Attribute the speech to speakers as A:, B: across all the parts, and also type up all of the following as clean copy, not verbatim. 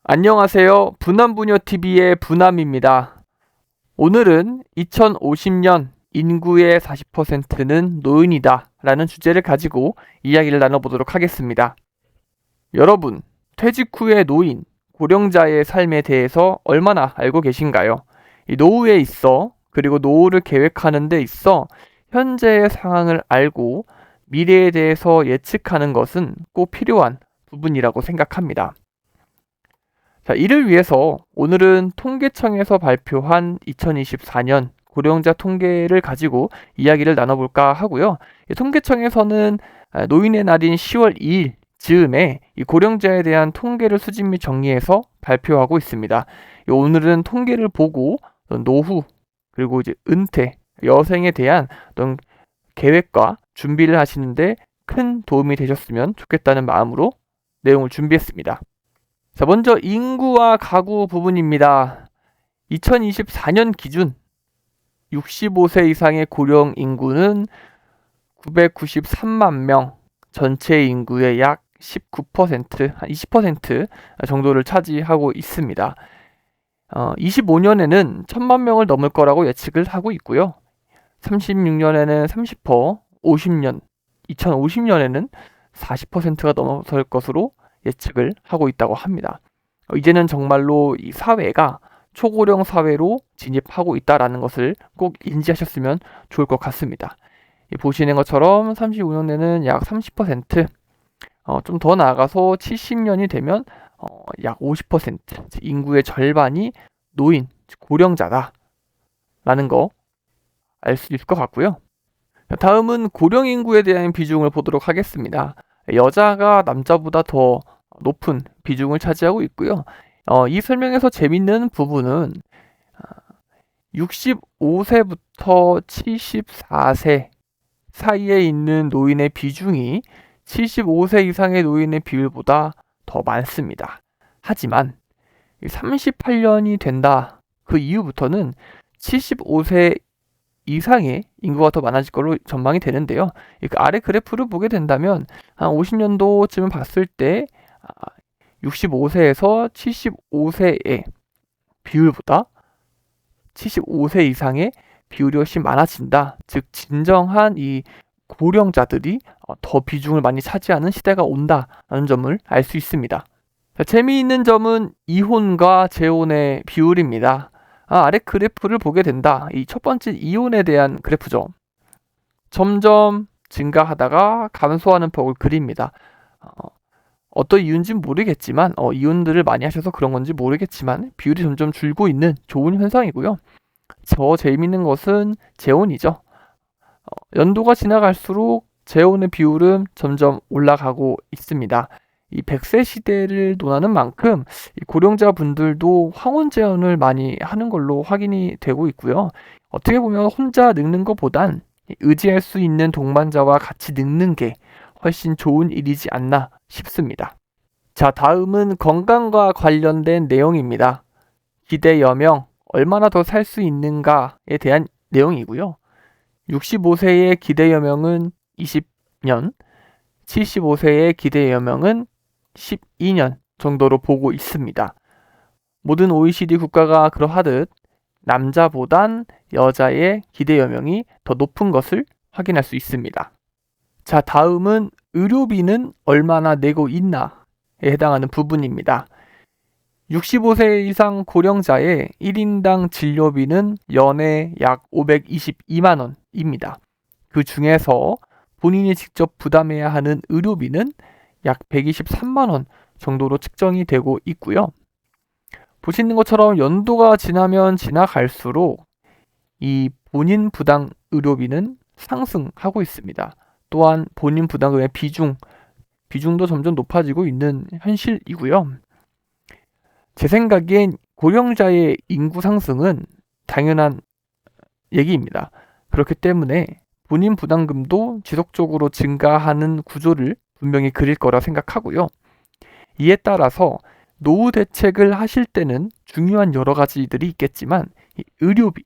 A: 안녕하세요. 부남부녀TV의 부남입니다. 오늘은 2050년 인구의 40%는 노인이다 라는 주제를 가지고 이야기를 나눠보도록 하겠습니다. 여러분, 퇴직 후의 노인, 고령자의 삶에 대해서 얼마나 알고 계신가요? 이 노후에 있어, 그리고 노후를 계획하는 데 있어 현재의 상황을 알고 미래에 대해서 예측하는 것은 꼭 필요한 부분이라고 생각합니다. 자, 이를 위해서 오늘은 통계청에서 발표한 2024년 고령자 통계를 가지고 이야기를 나눠볼까 하고요. 이 통계청에서는 노인의 날인 10월 2일 즈음에 이 고령자에 대한 통계를 수집 및 정리해서 발표하고 있습니다. 오늘은 통계를 보고 노후 그리고 이제 은퇴, 여생에 대한 어떤 계획과 준비를 하시는데 큰 도움이 되셨으면 좋겠다는 마음으로 내용을 준비했습니다. 자, 먼저 인구와 가구 부분입니다. 2024년 기준 65세 이상의 고령 인구는 993만 명, 전체 인구의 약 19%, 한 20% 정도를 차지하고 있습니다. 25년에는 1000만 명을 넘을 거라고 예측을 하고 있고요. 36년에는 30%, 2050년에는 40%가 넘어설 것으로 예측을 하고 있다고 합니다. 이제는 정말로 이 사회가 초고령 사회로 진입하고 있다는 것을 꼭 인지하셨으면 좋을 것 같습니다. 보시는 것처럼 35년에는 약 30%, 좀 더 나아가서 70년이 되면 약 50%, 인구의 절반이 노인, 고령자다 라는 거 알 수 있을 것 같고요. 다음은 고령 인구에 대한 비중을 보도록 하겠습니다. 여자가 남자보다 더 높은 비중을 차지하고 있고요. 이 설명에서 재밌는 부분은 65세부터 74세 사이에 있는 노인의 비중이 75세 이상의 노인의 비율보다 더 많습니다. 하지만 38년이 된다 그 이후부터는 75세 이상의 인구가 더 많아질 걸로 전망이 되는데요. 그 아래 그래프를 보게 된다면 한 50년도쯤 봤을 때 65세에서 75세의 비율보다 75세 이상의 비율이 훨씬 많아진다. 즉 진정한 이 고령자들이 더 비중을 많이 차지하는 시대가 온다라는 점을 알 수 있습니다. 자, 재미있는 점은 이혼과 재혼의 비율입니다. 아래 그래프를 보게 된다. 이 첫 번째 이혼에 대한 그래프죠. 점점 증가하다가 감소하는 폭을 그립니다. 어떤 이유인지는 모르겠지만 이혼들을 많이 하셔서 그런 건지 모르겠지만 비율이 점점 줄고 있는 좋은 현상이고요. 더 재미있는 것은 재혼이죠. 연도가 지나갈수록 재혼의 비율은 점점 올라가고 있습니다. 이 100세 시대를 논하는 만큼 고령자분들도 황혼 재혼을 많이 하는 걸로 확인이 되고 있고요. 어떻게 보면 혼자 늙는 것보단 의지할 수 있는 동반자와 같이 늙는 게 훨씬 좋은 일이지 않나 싶습니다. 자, 다음은 건강과 관련된 내용입니다. 기대 여명, 얼마나 더 살 수 있는가에 대한 내용이고요. 65세의 기대 여명은 20년, 75세의 기대 여명은 12년 정도로 보고 있습니다. 모든 OECD 국가가 그러하듯 남자보단 여자의 기대 여명이 더 높은 것을 확인할 수 있습니다. 자, 다음은 의료비는 얼마나 내고 있나에 해당하는 부분입니다. 65세 이상 고령자의 1인당 진료비는 연에 약 522만 원입니다. 그 중에서 본인이 직접 부담해야 하는 의료비는 약 123만 원 정도로 측정이 되고 있고요. 보시는 것처럼 연도가 지나면 지나갈수록 이 본인 부담 의료비는 상승하고 있습니다. 또한 본인 부담금의 비중도 점점 높아지고 있는 현실이고요. 제 생각엔 고령자의 인구 상승은 당연한 얘기입니다. 그렇기 때문에 본인 부담금도 지속적으로 증가하는 구조를 분명히 그릴 거라 생각하고요. 이에 따라서 노후 대책을 하실 때는 중요한 여러 가지들이 있겠지만 이 의료비,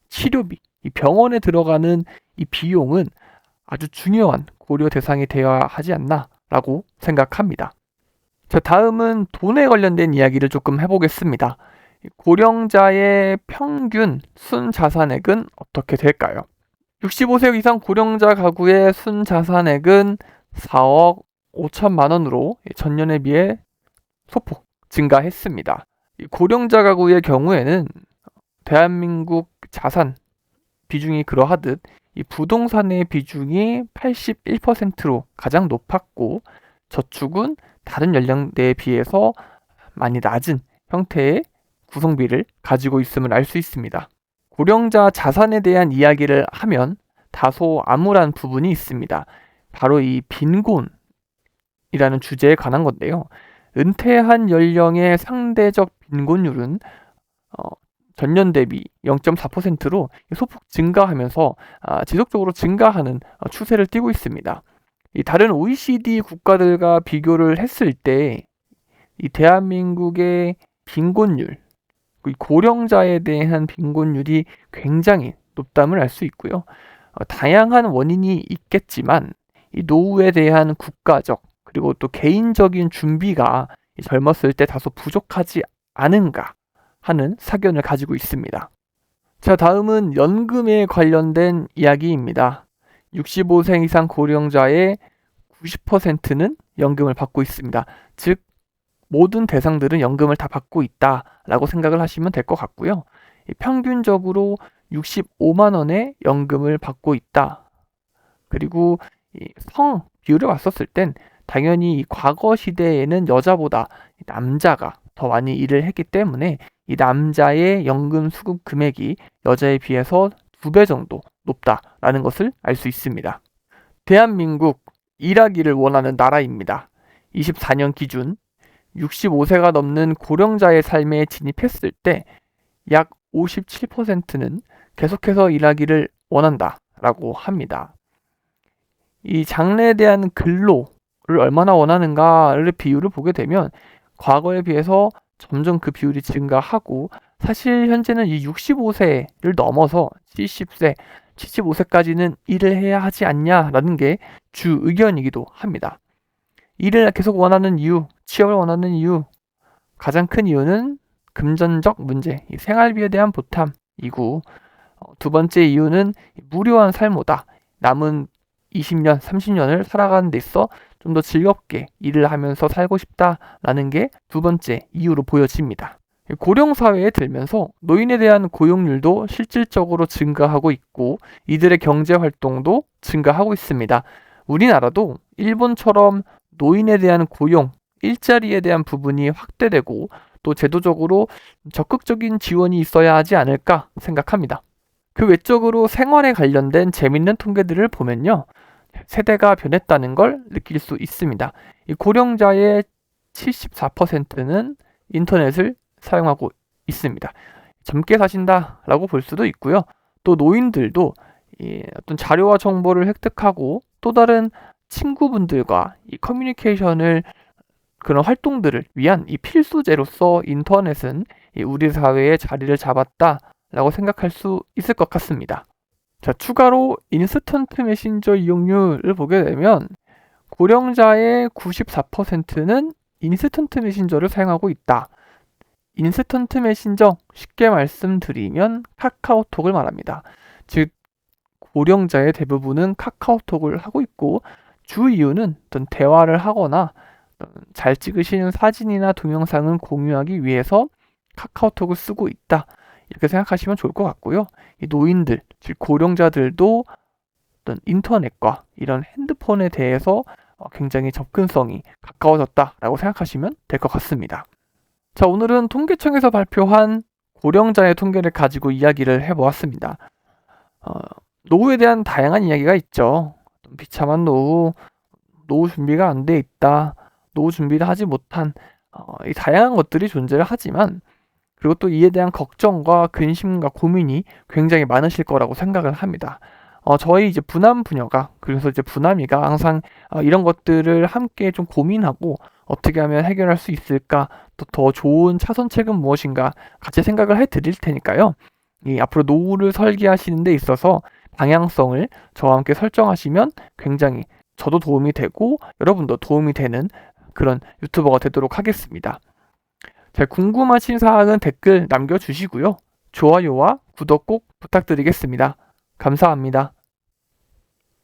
A: 치료비, 이 병원에 들어가는 이 비용은 아주 중요한 고려 대상이 되어야 하지 않나라고 생각합니다. 자, 다음은 돈에 관련된 이야기를 조금 해보겠습니다. 고령자의 평균 순자산액은 어떻게 될까요? 65세 이상 고령자 가구의 순자산액은 4억 5천만 원으로 전년에 비해 소폭 증가했습니다. 고령자 가구의 경우에는 대한민국 자산 비중이 그러하듯 이 부동산의 비중이 81%로 가장 높았고, 저축은 다른 연령대에 비해서 많이 낮은 형태의 구성비를 가지고 있음을 알 수 있습니다. 고령자 자산에 대한 이야기를 하면 다소 암울한 부분이 있습니다. 바로 이 빈곤이라는 주제에 관한 건데요. 은퇴한 연령의 상대적 빈곤율은 전년 대비 0.4%로 소폭 증가하면서 지속적으로 증가하는 추세를 띠고 있습니다. 이 다른 OECD 국가들과 비교를 했을 때 이 대한민국의 빈곤율, 고령자에 대한 빈곤율이 굉장히 높담을 알 수 있고요. 다양한 원인이 있겠지만 이 노후에 대한 국가적 그리고 또 개인적인 준비가 젊었을 때 다소 부족하지 않은가 하는 사견을 가지고 있습니다. 자, 다음은 연금에 관련된 이야기입니다. 65세 이상 고령자의 90%는 연금을 받고 있습니다. 즉 모든 대상들은 연금을 다 받고 있다라고 생각을 하시면 될 것 같고요. 평균적으로 65만 원의 연금을 받고 있다. 그리고 성 비율을 봤었을 땐 당연히 과거 시대에는 여자보다 남자가 더 많이 일을 했기 때문에 이 남자의 연금 수급 금액이 여자에 비해서 2배 정도 높다라는 것을 알 수 있습니다. 대한민국 일하기를 원하는 나라입니다. 24년 기준 65세가 넘는 고령자의 삶에 진입했을 때 약 57%는 계속해서 일하기를 원한다라고 합니다. 이 장래에 대한 근로를 얼마나 원하는가를 비율을 보게 되면 과거에 비해서 점점 그 비율이 증가하고, 사실 현재는 이 65세를 넘어서 70세, 75세까지는 일을 해야 하지 않냐라는 게 주 의견이기도 합니다. 일을 계속 원하는 이유, 취업을 원하는 이유, 가장 큰 이유는 금전적 문제, 이 생활비에 대한 보탐이고, 두 번째 이유는 무료한 삶보다 남은 20년, 30년을 살아가는 데 있어 좀 더 즐겁게 일을 하면서 살고 싶다라는 게 두 번째 이유로 보여집니다. 고령 사회에 들면서 노인에 대한 고용률도 실질적으로 증가하고 있고, 이들의 경제 활동도 증가하고 있습니다. 우리나라도 일본처럼 노인에 대한 고용, 일자리에 대한 부분이 확대되고 또 제도적으로 적극적인 지원이 있어야 하지 않을까 생각합니다. 그 외적으로 생활에 관련된 재밌는 통계들을 보면요, 세대가 변했다는 걸 느낄 수 있습니다. 이 고령자의 74%는 인터넷을 사용하고 있습니다. 젊게 사신다라고 볼 수도 있고요. 또 노인들도 어떤 자료와 정보를 획득하고 또 다른 친구분들과 이 커뮤니케이션을, 그런 활동들을 위한 이 필수제로서 인터넷은 우리 사회에 자리를 잡았다라고 생각할 수 있을 것 같습니다. 자, 추가로 인스턴트 메신저 이용률을 보게 되면 고령자의 94%는 인스턴트 메신저를 사용하고 있다. 인스턴트 메신저, 쉽게 말씀드리면 카카오톡을 말합니다. 즉 고령자의 대부분은 카카오톡을 하고 있고, 주 이유는 어떤 대화를 하거나 잘 찍으시는 사진이나 동영상을 공유하기 위해서 카카오톡을 쓰고 있다, 이렇게 생각하시면 좋을 것 같고요. 이 노인들, 즉 고령자들도 어떤 인터넷과 이런 핸드폰에 대해서 굉장히 접근성이 가까워졌다라고 생각하시면 될 것 같습니다. 자, 오늘은 통계청에서 발표한 고령자의 통계를 가지고 이야기를 해보았습니다. 노후에 대한 다양한 이야기가 있죠. 비참한 노후, 노후 준비가 안 돼 있다, 노후 준비를 하지 못한 이 다양한 것들이 존재를 하지만, 그리고 또 이에 대한 걱정과 근심과 고민이 굉장히 많으실 거라고 생각을 합니다. 저희 이제 부남 부녀가, 그래서 이제 부남이가 항상 이런 것들을 함께 좀 고민하고 어떻게 하면 해결할 수 있을까, 또 더 좋은 차선책은 무엇인가 같이 생각을 해드릴 테니까요. 앞으로 노후를 설계하시는 데 있어서 방향성을 저와 함께 설정하시면 굉장히 저도 도움이 되고 여러분도 도움이 되는 그런 유튜버가 되도록 하겠습니다. 자, 궁금하신 사항은 댓글 남겨주시고요. 좋아요와 구독 꼭 부탁드리겠습니다. 감사합니다.